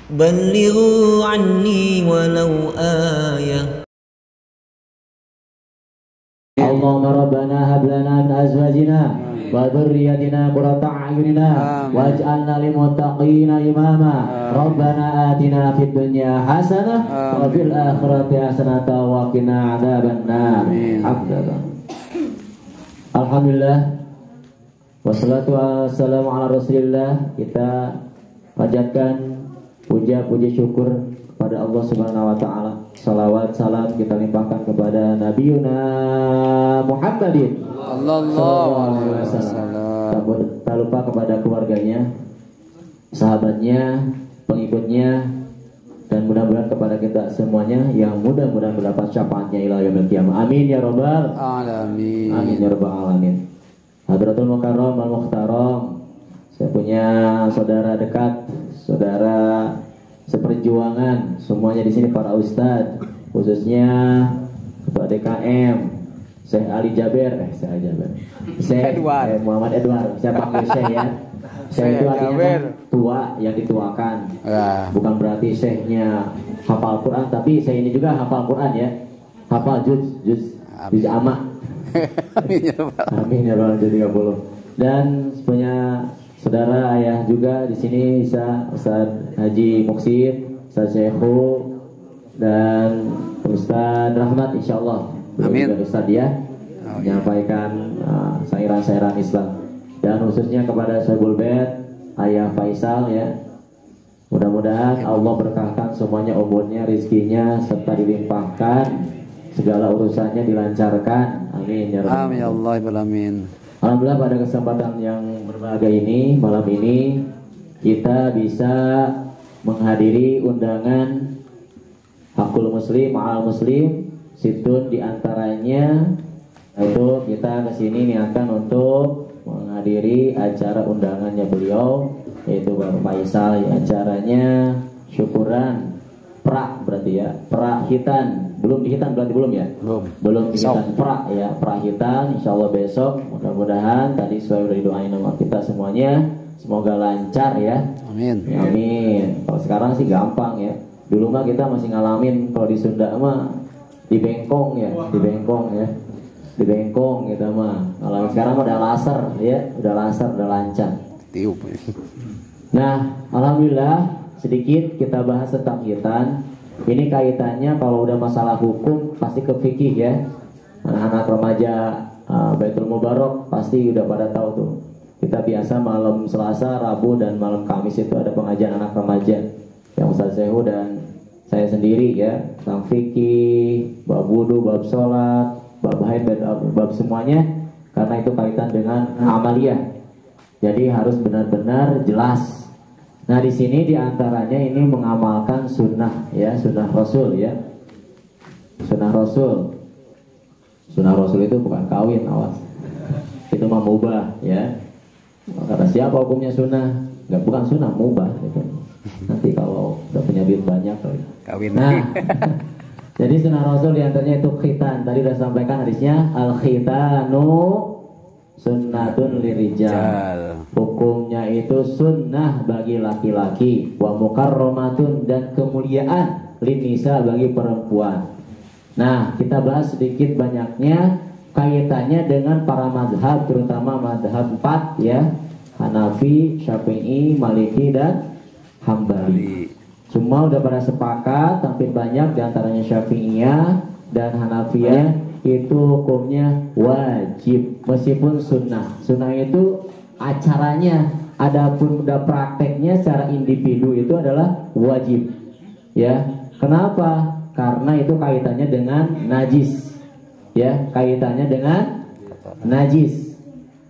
بلغوا عني ولو آية. اللهم ربنا هب لنا من أزواجنا وذريتنا قرة أعيننا واجعلنا للمتقين إماما. ربنا آتنا في الدنيا حسنة وفي الآخرة حسنة وقنا عذاب النار. Alhamdulillah wassalatu wassalamu ala rasulillah. Kita panjatkan puja-puji syukur kepada Allah Subhanahu wa taala. Salawat salam kita limpahkan kepada Nabiuna Muhammadin sallallahu alaihi wasallam. Tak lupa kepada keluarganya, sahabatnya, pengikutnya, dan mudah-mudahan kepada kita semuanya yang mudah-mudahan mendapat syafaatnya ila yaumil qiyamah. Amin ya rabbal alamin. Amin ya rabbal alamin. Hadratul Mukarram wal Mukhtaram. Saya punya saudara dekat, saudara seperjuangan, semuanya di sini para ustadz, khususnya Ketua DKM Syekh Ali Jaber, Syekh Muhammad Edward. Saya panggil Syekh ya. Syekh itu artinya kan tua, yang dituakan. Bukan berarti Syekhnya hafal Quran, tapi Syekh ini juga hafal Quran ya. Hafal juz amma. Amin ya rabbal alamin. Dan punya saudara ayah juga di sini, Ustaz Haji Muksir, Ustaz Syekhu, dan Ustaz Rahmat insyaallah. Amin. Ustaz ya menyampaikan sairan-sairan Islam. Dan khususnya kepada Saibul Bait, Ayah Faisal ya. Mudah-mudahan Allah berkahkan semuanya, umurnya, rezekinya, serta dilimpahkan, segala urusannya dilancarkan. Amin ya rabbal alamin. Amin ya Allah alamin. Alhamdulillah pada kesempatan yang berbahagia ini, malam ini kita bisa menghadiri undangan Hakul Muslim, Ma'al Muslim, situn diantaranya itu kita kesini niatkan untuk menghadiri acara undangannya beliau, yaitu Bapak Faisal. Acaranya syukuran pra berarti ya, perahitan. Belum dihitan berarti belum ya? Belum dihitan pra ya, perahitan insyaallah besok. Mudah-mudahan tadi sesuai udah didoain sama kita semuanya, semoga lancar ya. Amin. Amin. Kalau sekarang sih gampang ya. Dulu mah kita masih ngalamin kalau di Sunda mah di bengkong ya, di bengkong ya. Di bengkong kita mah. Kalau sekarang mah udah laser ya, udah laser, udah lancar. Tiup. Nah, alhamdulillah sedikit kita bahas tentang khitan. Ini kaitannya kalau udah masalah hukum pasti ke fikih ya. Anak-anak remaja Baitul Mubarak pasti udah pada tahu tuh. Kita biasa malam Selasa, Rabu, dan malam Kamis itu ada pengajian anak remaja yang Ustaz Sehu dan saya sendiri ya, tentang fikih, bab wudu, bab sholat, bab haid, bab semuanya, karena itu kaitan dengan amaliyah. Jadi harus benar-benar jelas. Nah di sini diantaranya ini mengamalkan sunnah ya, sunnah Rasul ya, sunnah Rasul. Sunnah Rasul itu bukan kawin, awas. Itu mah mubah ya. Kata siapa hukumnya sunnah? Enggak, bukan sunnah, mubah gitu. Nanti kalau udah punya duit banyak kawin. Nah, jadi sunnah Rasul diantaranya itu khitan. Tadi udah sampaikan hadisnya, al khitanu sunnatun lirijal. Hukumnya itu sunnah bagi laki-laki, wa mukarramatun, dan kemuliaan linisa bagi perempuan. Nah, kita bahas sedikit banyaknya kaitannya dengan para mazhab, terutama mazhab 4 ya, Hanafi, Syafi'i, Maliki, dan Hambali. Semua udah pada sepakat, hampir banyak diantaranya Syafi'iyah dan Hanafiyah itu hukumnya wajib meskipun sunnah. Sunnah itu acaranya, adapun udah prakteknya secara individu itu adalah wajib ya. Kenapa? Karena itu kaitannya dengan najis ya, kaitannya dengan najis.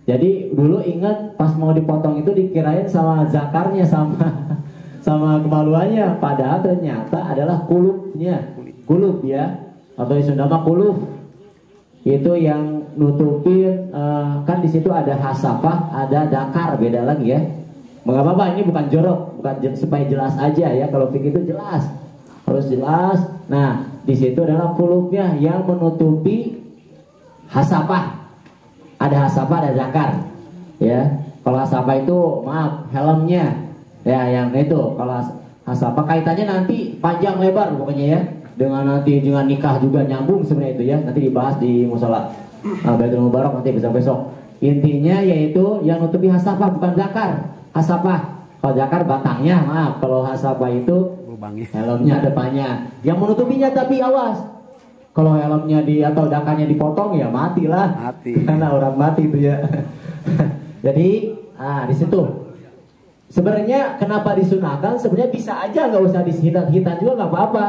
Jadi dulu ingat pas mau dipotong itu dikirain sama zakarnya, sama kemaluannya, padahal ternyata adalah kulubnya, kulub ya, atau di Sunda mah kulub. Itu yang nutupin kan di situ ada hasafah, ada dakar, beda lagi ya. Mengapa apa, ini bukan jorok, bukan supaya jelas aja ya. Kalau fikih itu jelas, harus jelas. Nah, di situ adalah kulubnya yang menutupi hasafah. Ada hasafah, ada dakar. Ya, kalau hasafah itu maaf helmnya. Ya, yang itu. Kalau hasapah kaitannya nanti panjang lebar pokoknya ya. Dengan nanti dengan nikah juga nyambung sebenarnya itu ya. Nanti dibahas di musola Baitul Mubarak nanti besok-besok. Intinya yaitu yang nutupi hasapah bukan zakar. Hasapah. Kalau zakar batangnya, maaf. Kalau hasapah itu helmnya depannya. Yang menutupinya tapi awas. Kalau helmnya atau dakarnya dipotong ya matilah. Mati. Karena orang mati itu ya. Jadi, di situ. Sebenarnya kenapa disunahkan? Sebenarnya bisa aja nggak usah dihitan juga nggak apa-apa.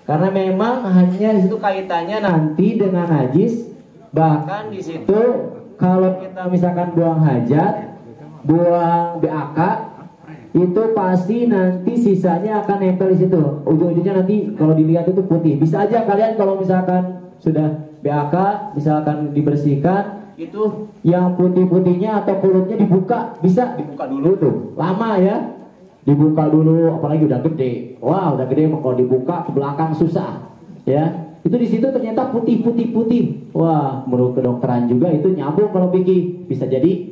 Karena memang hanya di situ kaitannya nanti dengan najis. Bahkan di situ kalau kita misalkan buang hajat, buang BAK, itu pasti nanti sisanya akan nempel di situ. Ujung-ujungnya nanti kalau dilihat itu putih. Bisa aja kalian kalau misalkan sudah BAK, misalkan dibersihkan, itu yang putih-putihnya atau kulitnya dibuka, bisa dibuka dulu tuh. Lama ya. Dibuka dulu, apalagi udah gede. Wah, udah gede kalau dibuka ke belakang susah. Ya, itu di situ ternyata putih. Wah, menurut kedokteran juga itu nyambung kalau pikir bisa jadi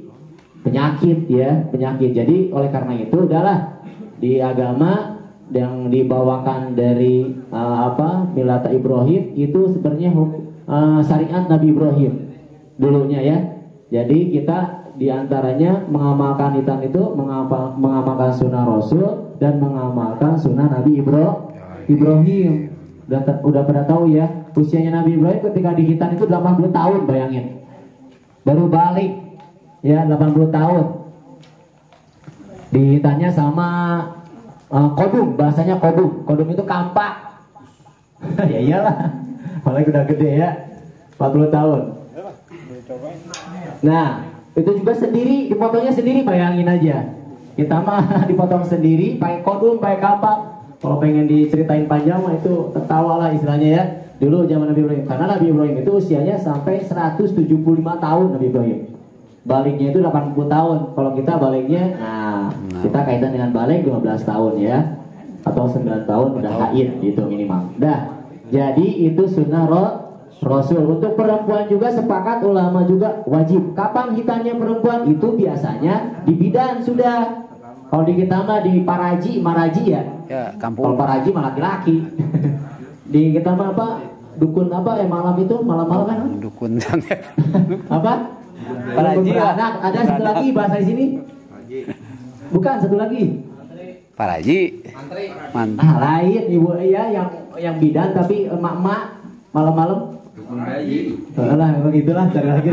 penyakit ya, penyakit. Jadi oleh karena itu udahlah di agama yang dibawakan dari Millata Ibrahim itu sebenarnya syariat Nabi Ibrahim dulunya ya. Jadi kita diantaranya mengamalkan itu mengamalkan sunnah Rasul dan mengamalkan sunnah Nabi Ibrahim. Udah pada tahu ya usianya Nabi Ibrahim ketika dihitan itu 80 tahun, bayangin. Baru balik ya 80 tahun. Dihitannya sama kodum, bahasanya kodum. Kodum itu kampak. Ya iyalah. Apalagi udah gede ya. 40 tahun. Nah, itu juga sendiri, dipotongnya sendiri, bayangin aja. Kita mah dipotong sendiri, pakai kodum, pakai kapak. Kalau pengen diceritain panjang mah itu tertawa lah istilahnya ya. Dulu zaman Nabi Ibrahim, karena Nabi Ibrahim itu usianya sampai 175 tahun Nabi Ibrahim. Baliknya itu 80 tahun. Kalau kita baliknya, kita kaitan dengan balik 12 tahun ya. Atau 9 tahun udah haid gitu minimal. Dah, jadi itu sunnah Rasul. Untuk perempuan juga sepakat ulama juga wajib. Kapan hitannya perempuan? Itu biasanya di bidan sudah. Kalau di kita mah di maraji ya. Ya, kampung. Kalau paraji mah laki-laki. Di kita mah apa? Dukun apa malam itu? Malam-malam kan? Dukun apa? Paraji anak. Ada satu lagi bahasa di sini. Bukan, satu lagi. Paraji. Lain ibu ya yang bidan tapi emak-emak malam-malam. Lah, begitulah cari lagi.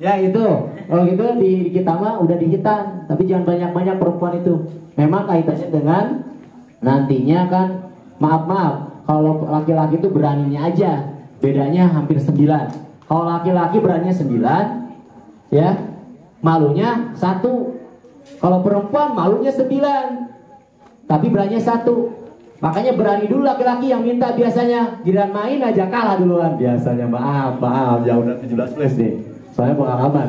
Ya itu, kalau gitu di kita mah udah dihitan, tapi jangan banyak-banyak perempuan itu. Memang kaitannya dengan nantinya kan, maaf, kalau laki-laki itu beraninya aja, bedanya hampir 9. Kalau laki-laki beraninya 9, ya, malunya 1. Kalau perempuan malunya 9, tapi beraninya 1. Makanya berani dulu laki-laki yang minta biasanya. Giliran main aja kalah duluan biasanya. Maaf, ya udah 17 plus deh. Soalnya pengalaman.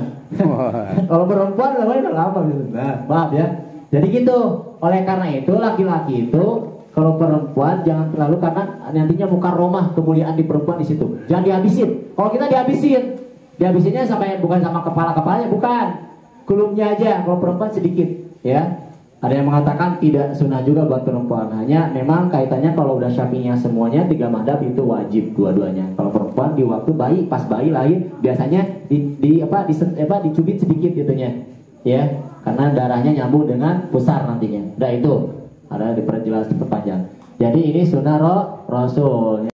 Kalau perempuan namanya udah lama gitu. Nah, maaf ya. Jadi gitu. Oleh karena itu laki-laki itu kalau perempuan jangan terlalu, karena nantinya muka romah kemuliaan di perempuan di situ. Jangan dihabisin. Kalau kita dihabisinnya sampai bukan sama kepalanya, bukan. Kulumnya aja. Kalau perempuan sedikit, ya. Ada yang mengatakan tidak sunnah juga buat perempuan. Hanya memang kaitannya kalau udah syafi'iyah semuanya 3 madhab itu wajib dua-duanya. Kalau perempuan di waktu bayi, pas bayi lahir biasanya dicubit sedikit gitunya. Ya, karena darahnya nyambung dengan pusar nantinya. Udah itu. Ada diperjelas diperpanjang. Jadi ini sunnah Rasul.